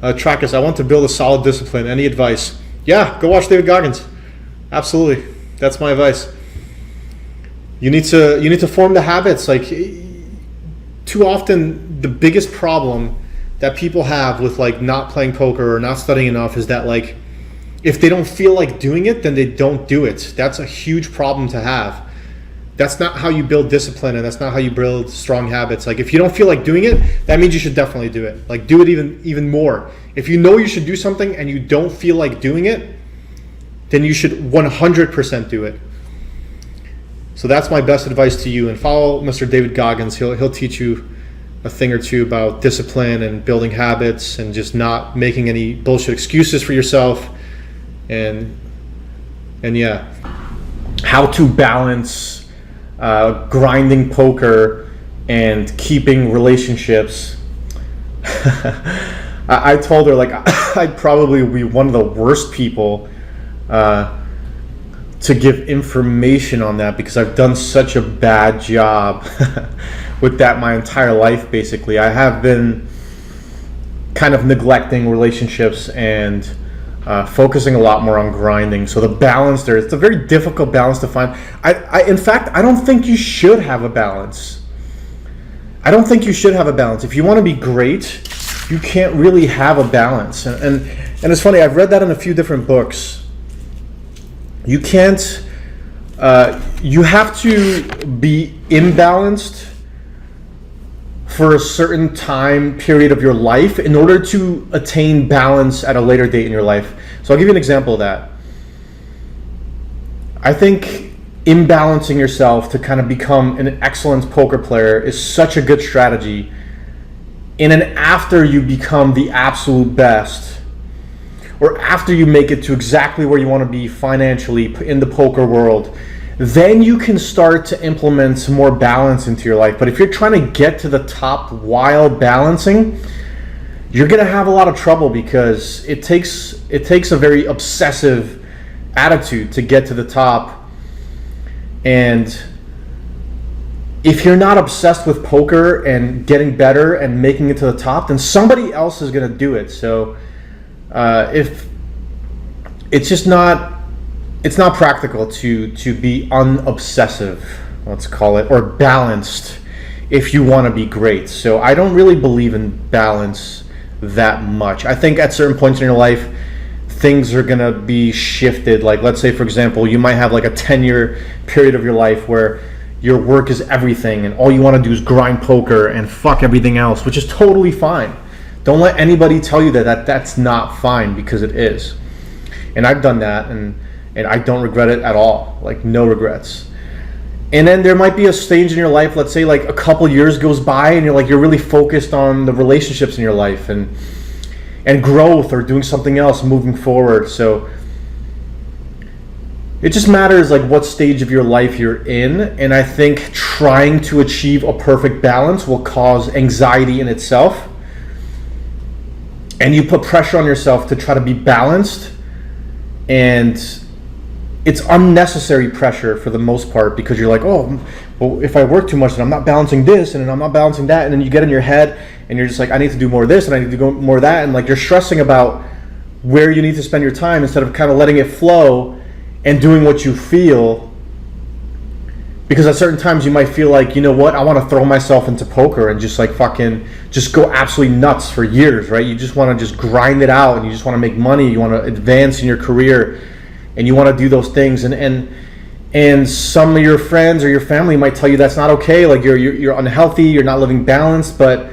Trackus, I want to build a solid discipline. Any advice? Yeah, go watch David Goggins. Absolutely. That's my advice. You need to form the habits. Like, too often the biggest problem that people have with like not playing poker or not studying enough is that like if they don't feel like doing it, then they don't do it. That's a huge problem to have. That's not how you build discipline, and that's not how you build strong habits. Like, if you don't feel like doing it, that means you should definitely do it. Like, do it even more. If you know you should do something and you don't feel like doing it, then you should 100% do it. So that's my best advice to you. And follow Mr. David Goggins. He'll teach you a thing or two about discipline and building habits and just not making any bullshit excuses for yourself. And yeah, how to balance grinding poker and keeping relationships. I told her, like, I'd probably be one of the worst people to give information on that, because I've done such a bad job with that my entire life. Basically, I have been kind of neglecting relationships and focusing a lot more on grinding. So the balance there, it's a very difficult balance to find. In fact, I don't think you should have a balance. I don't think you should have a balance. If you want to be great, you can't really have a balance. And it's funny, I've read that in a few different books. You can't, you have to be imbalanced for a certain time period of your life in order to attain balance at a later date in your life. So I'll give you an example of that. I think imbalancing yourself to kind of become an excellent poker player is such a good strategy. And then after you become the absolute best, or after you make it to exactly where you want to be financially in the poker world, then you can start to implement some more balance into your life. But if you're trying to get to the top while balancing, you're going to have a lot of trouble, because it takes a very obsessive attitude to get to the top. And if you're not obsessed with poker and getting better and making it to the top, then somebody else is going to do it. So if it's just not, it's not practical to be unobsessive, let's call it, or balanced if you want to be great. So I don't really believe in balance that much. I think at certain points in your life, things are going to be shifted. Like, let's say, for example, you might have like a 10-year period of your life where your work is everything and all you want to do is grind poker and fuck everything else, which is totally fine. Don't let anybody tell you that that's not fine, because it is. And I've done that, and I don't regret it at all. Like, no regrets. And then there might be a stage in your life, let's say like a couple years goes by and you're really focused on the relationships in your life and growth, or doing something else, moving forward. So it just matters like what stage of your life you're in. And I think trying to achieve a perfect balance will cause anxiety in itself. And you put pressure on yourself to try to be balanced, and it's unnecessary pressure for the most part, because you're like, oh, well, if I work too much, then I'm not balancing this, and then I'm not balancing that, and then you get in your head, and you're just like, I need to do more of this, and I need to do more of that, and like you're stressing about where you need to spend your time instead of kind of letting it flow and doing what you feel. Because at certain times you might feel like, you know what, I want to throw myself into poker and just like fucking just go absolutely nuts for years, right? You just want to just grind it out, and you just want to make money, you want to advance in your career, and you want to do those things. And some of your friends or your family might tell you that's not okay, like you're unhealthy, you're not living balanced. But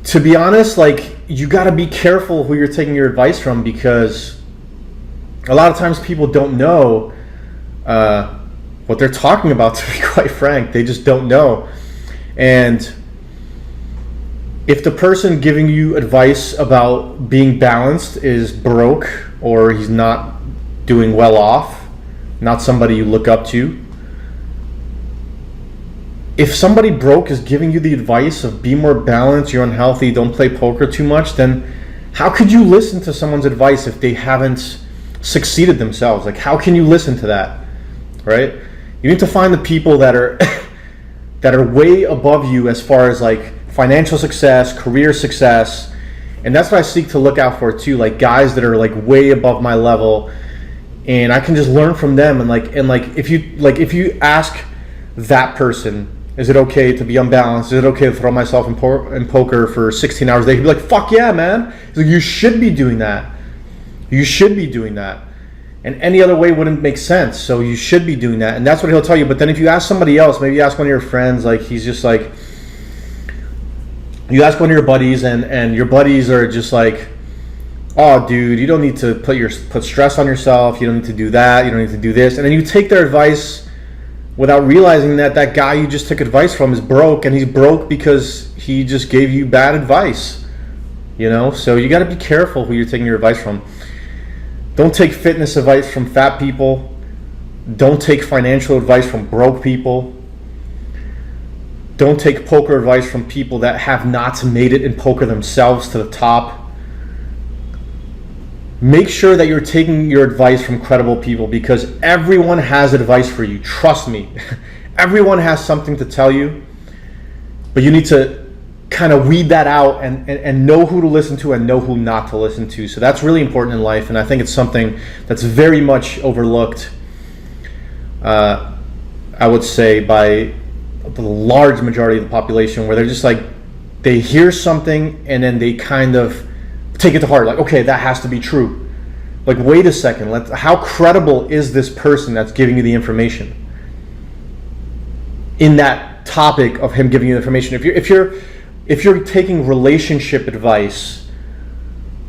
to be honest, like, you got to be careful who you're taking your advice from, because a lot of times people don't know what they're talking about, to be quite frank. They just don't know. And if the person giving you advice about being balanced is broke, or he's not doing well off, not somebody you look up to, if somebody broke is giving you the advice of be more balanced, you're unhealthy, don't play poker too much, then how could you listen to someone's advice if they haven't succeeded themselves? Like, how can you listen to that, right? You need to find the people that are that are way above you as far as like financial success, career success, And that's what I seek to look out for too, like guys that are like way above my level, and I can just learn from them. And if you ask that person, is it okay to be unbalanced? Is it okay to throw myself in poker for 16 hours a day? He'd be like, fuck yeah, man. He's like, you should be doing that. You should be doing that. And any other way wouldn't make sense. So you should be doing that. And that's what he'll tell you. But then if you ask somebody else, maybe you ask one of your friends, like he's just like, you ask one of your buddies, and your buddies are just like, oh dude, you don't need to put stress on yourself. You don't need to do that. You don't need to do this. And then you take their advice without realizing that that guy you just took advice from is broke, and he's broke because he just gave you bad advice. You know, so you got to be careful who you're taking your advice from. Don't take fitness advice from fat people. Don't take financial advice from broke people. Don't take poker advice from people that have not made it in poker themselves to the top. Make sure that you're taking your advice from credible people, because everyone has advice for you. Trust me. Everyone has something to tell you, but you need to kind of weed that out and know who to listen to and know who not to listen to. So that's really important in life, and I think it's something that's very much overlooked, I would say, by the large majority of the population, where they're just like, they hear something and then they kind of take it to heart, like, okay, that has to be true. Like, wait a second, how credible is this person that's giving you the information in that topic of him giving you the information? If you're taking relationship advice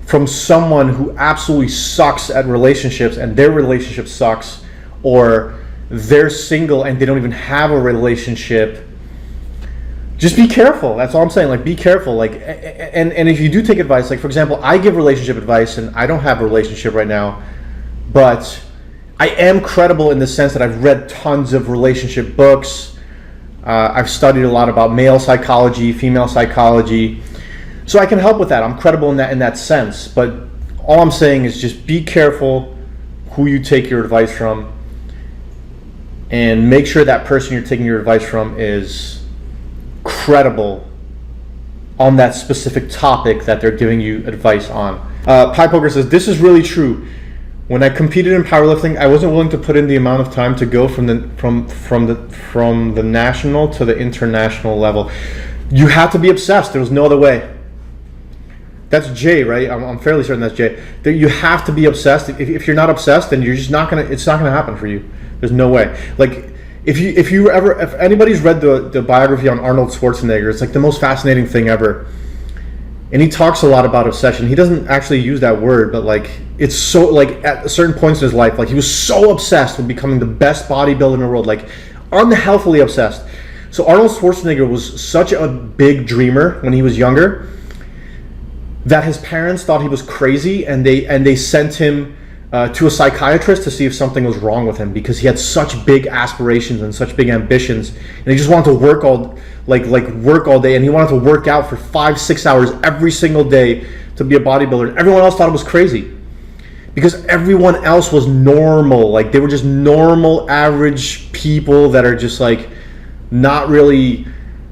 from someone who absolutely sucks at relationships, and their relationship sucks, or they're single and they don't even have a relationship, just be careful. That's all I'm saying. Like, be careful. Like, and if you do take advice, like for example, I give relationship advice, and I don't have a relationship right now, but I am credible in the sense that I've read tons of relationship books. I've studied a lot about male psychology, female psychology, so I can help with that. I'm credible in that sense. But all I'm saying is just be careful who you take your advice from, and make sure that person you're taking your advice from is credible on that specific topic that they're giving you advice on. Pie Poker says, this is really true. When I competed in powerlifting, I wasn't willing to put in the amount of time to go from the national to the international level. You had to be obsessed. There was no other way. That's Jay, right? I'm fairly certain that's Jay. You have to be obsessed. If you're not obsessed, then you're just not gonna. It's not gonna happen for you. There's no way. Like, if anybody's read the biography on Arnold Schwarzenegger, it's like the most fascinating thing ever. And he talks a lot about obsession. He doesn't actually use that word, but like, it's so, like, at certain points in his life, like, he was so obsessed with becoming the best bodybuilder in the world, like unhealthily obsessed. So Arnold Schwarzenegger was such a big dreamer when he was younger that his parents thought he was crazy, and they sent him to a psychiatrist to see if something was wrong with him, because he had such big aspirations and such big ambitions, and he just wanted to work all day, and he wanted to work out for 5-6 hours every single day to be a bodybuilder. And everyone else thought it was crazy, because everyone else was normal. Like, they were just normal, average people that are just like not really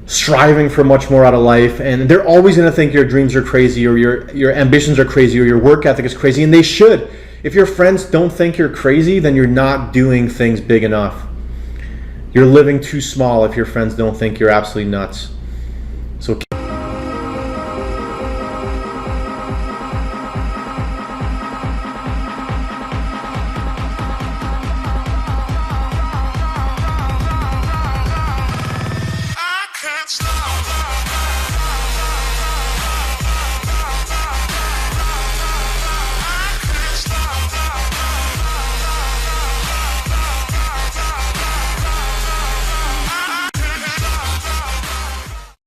striving for much more out of life, and they're always going to think your dreams are crazy, or your ambitions are crazy, or your work ethic is crazy, and they should. If your friends don't think you're crazy, then you're not doing things big enough. You're living too small if your friends don't think you're absolutely nuts.